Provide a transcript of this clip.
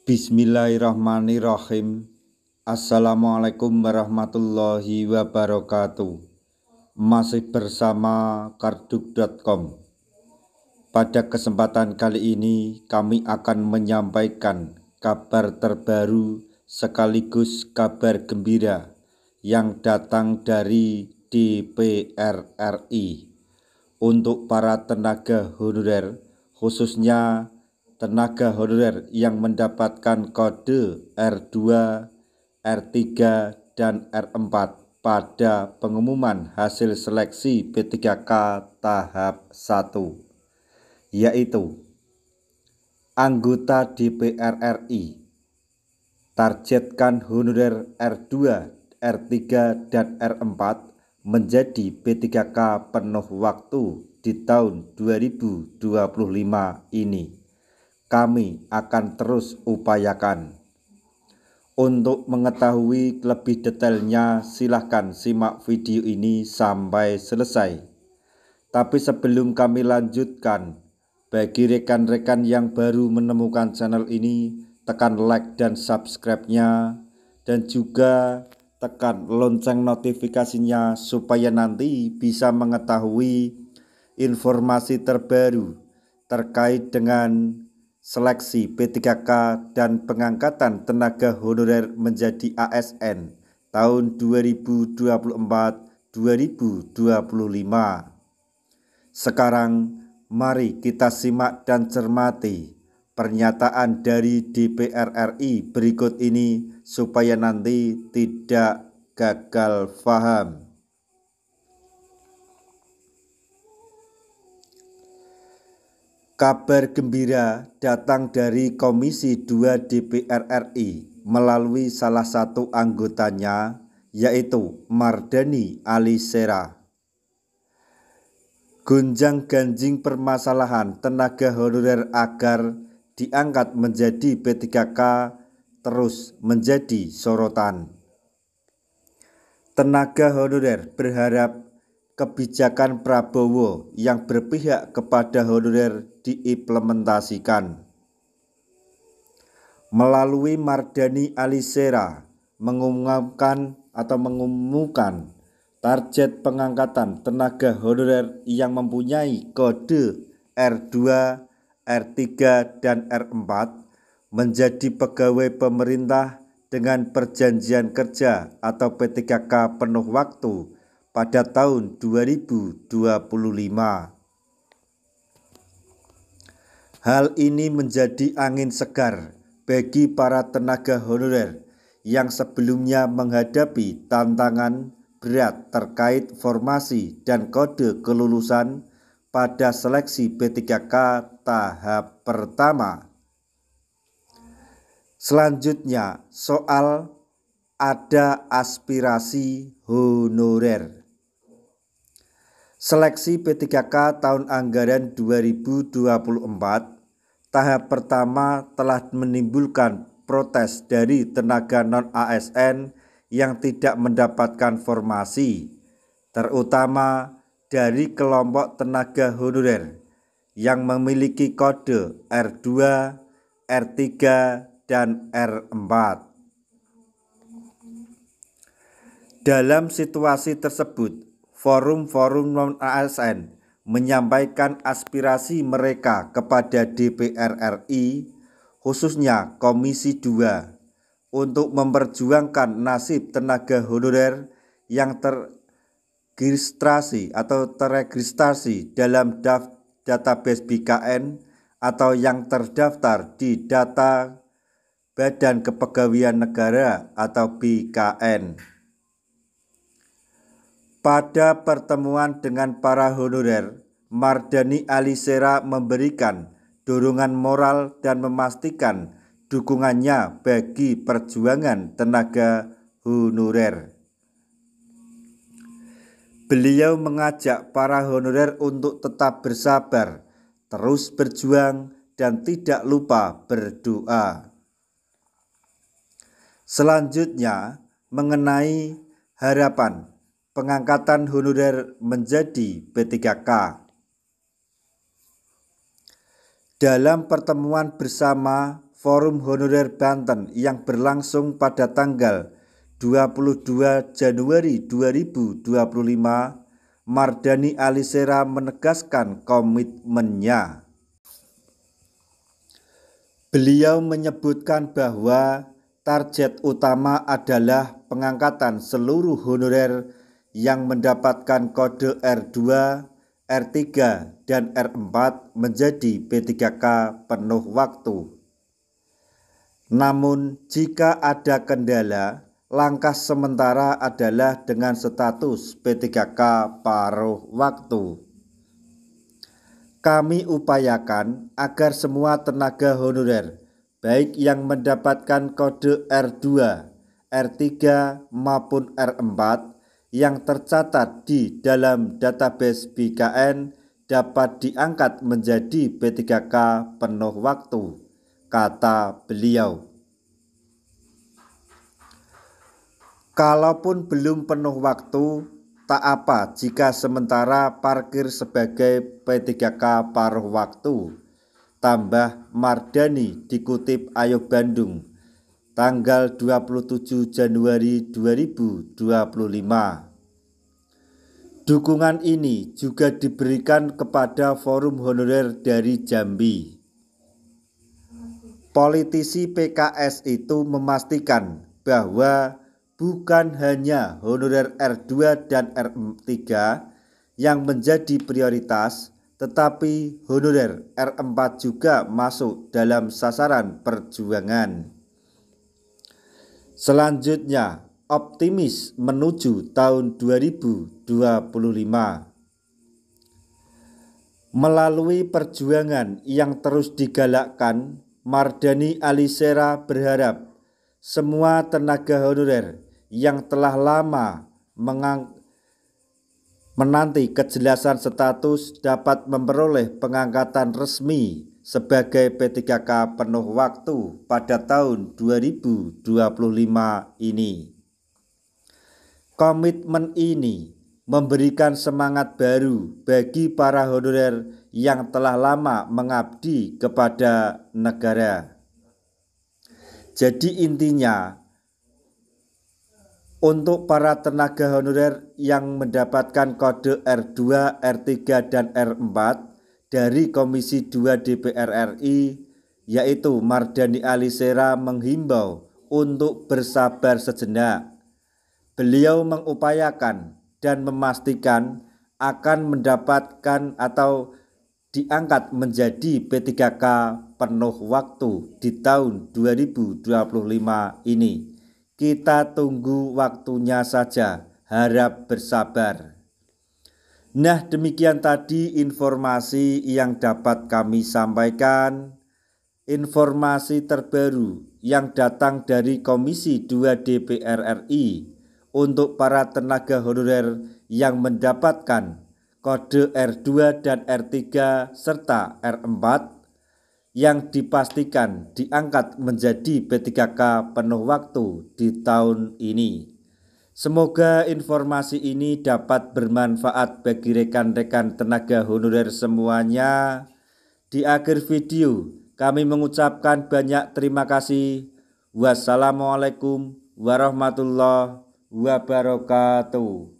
Bismillahirrahmanirrahim. Assalamualaikum warahmatullahi wabarakatuh. Masih bersama karduk.com. Pada kesempatan kali ini kami akan menyampaikan kabar terbaru sekaligus kabar gembira yang datang dari DPR RI untuk para tenaga honorer, khususnya tenaga honorer yang mendapatkan kode R2, R3, dan R4 pada pengumuman hasil seleksi P3K tahap 1, yaitu anggota DPR RI targetkan honorer R2, R3, dan R4 menjadi P3K penuh waktu di tahun 2025 ini. Kami akan terus upayakan. Untuk mengetahui lebih detailnya, silahkan simak video ini sampai selesai. Tapi sebelum kami lanjutkan, bagi rekan-rekan yang baru menemukan channel ini, tekan like dan subscribe-nya, dan juga tekan lonceng notifikasinya supaya nanti bisa mengetahui informasi terbaru terkait dengan seleksi P3K dan pengangkatan tenaga honorer menjadi ASN tahun 2024-2025. Sekarang mari kita simak dan cermati pernyataan dari DPR RI berikut ini supaya nanti tidak gagal paham. Kabar gembira datang dari Komisi 2 DPR RI melalui salah satu anggotanya, yaitu Mardhani Alisera. Gonjang-ganjing permasalahan tenaga honorer agar diangkat menjadi P3K terus menjadi sorotan. Tenaga honorer berharap kebijakan Prabowo yang berpihak kepada honorer diimplementasikan. Melalui Mardhani Alisera mengumumkan target pengangkatan tenaga honorer yang mempunyai kode R2, R3, dan R4 menjadi pegawai pemerintah dengan perjanjian kerja atau P3K penuh waktu pada tahun 2025. Hal ini menjadi angin segar bagi para tenaga honorer yang sebelumnya menghadapi tantangan berat terkait formasi dan kode kelulusan pada seleksi P3K tahap pertama. Selanjutnya, soal ada aspirasi honorer. Seleksi P3K tahun anggaran 2024 tahap pertama telah menimbulkan protes dari tenaga non-ASN yang tidak mendapatkan formasi, terutama dari kelompok tenaga honorer yang memiliki kode R2, R3, dan R4. Dalam situasi tersebut, forum-forum non-ASN menyampaikan aspirasi mereka kepada DPR RI, khususnya Komisi 2, untuk memperjuangkan nasib tenaga honorer yang teregistrasi dalam database BKN atau yang terdaftar di data Badan Kepegawaian Negara atau BKN. Pada pertemuan dengan para honorer, Mardhani Alisera memberikan dorongan moral dan memastikan dukungannya bagi perjuangan tenaga honorer. Beliau mengajak para honorer untuk tetap bersabar, terus berjuang, dan tidak lupa berdoa. Selanjutnya, mengenai harapan pengangkatan honorer menjadi P3K. Dalam pertemuan bersama Forum Honorer Banten yang berlangsung pada tanggal 22 Januari 2025, Mardhani Alisera menegaskan komitmennya. Beliau menyebutkan bahwa target utama adalah pengangkatan seluruh honorer yang mendapatkan kode R2, R3, dan R4 menjadi P3K penuh waktu. Namun jika ada kendala, langkah sementara adalah dengan status P3K paruh waktu. Kami upayakan agar semua tenaga honorer, baik yang mendapatkan kode R2, R3 maupun R4 yang tercatat di dalam database BKN dapat diangkat menjadi P3K penuh waktu, kata beliau. Kalaupun belum penuh waktu, tak apa jika sementara parkir sebagai P3K paruh waktu, tambah Mardhani, dikutip Ayo Bandung, tanggal 27 Januari 2025. Dukungan ini juga diberikan kepada Forum Honorer dari Jambi. Politisi PKS itu memastikan bahwa bukan hanya honorer R2 dan R3 yang menjadi prioritas, tetapi honorer R4 juga masuk dalam sasaran perjuangan. Selanjutnya, optimis menuju tahun 2025. Melalui perjuangan yang terus digalakkan, Mardhani Alisera berharap semua tenaga honorer yang telah lama menanti kejelasan status dapat memperoleh pengangkatan resmi sebagai P3K penuh waktu pada tahun 2025 ini. Komitmen ini memberikan semangat baru bagi para honorer yang telah lama mengabdi kepada negara. Jadi intinya, untuk para tenaga honorer yang mendapatkan kode R2, R3, dan R4 dari Komisi 2 DPR RI, yaitu Mardhani Alisera menghimbau untuk bersabar sejenak. Beliau mengupayakan dan memastikan akan mendapatkan atau diangkat menjadi P3K penuh waktu di tahun 2025 ini. Kita tunggu waktunya saja, harap bersabar. Nah, demikian tadi informasi yang dapat kami sampaikan. Informasi terbaru yang datang dari Komisi 2 DPR RI untuk para tenaga honorer yang mendapatkan kode R2 dan R3 serta R4 yang dipastikan diangkat menjadi P3K penuh waktu di tahun ini. Semoga informasi ini dapat bermanfaat bagi rekan-rekan tenaga honorer semuanya. Di akhir video, kami mengucapkan banyak terima kasih. Wassalamualaikum warahmatullahi wabarakatuh.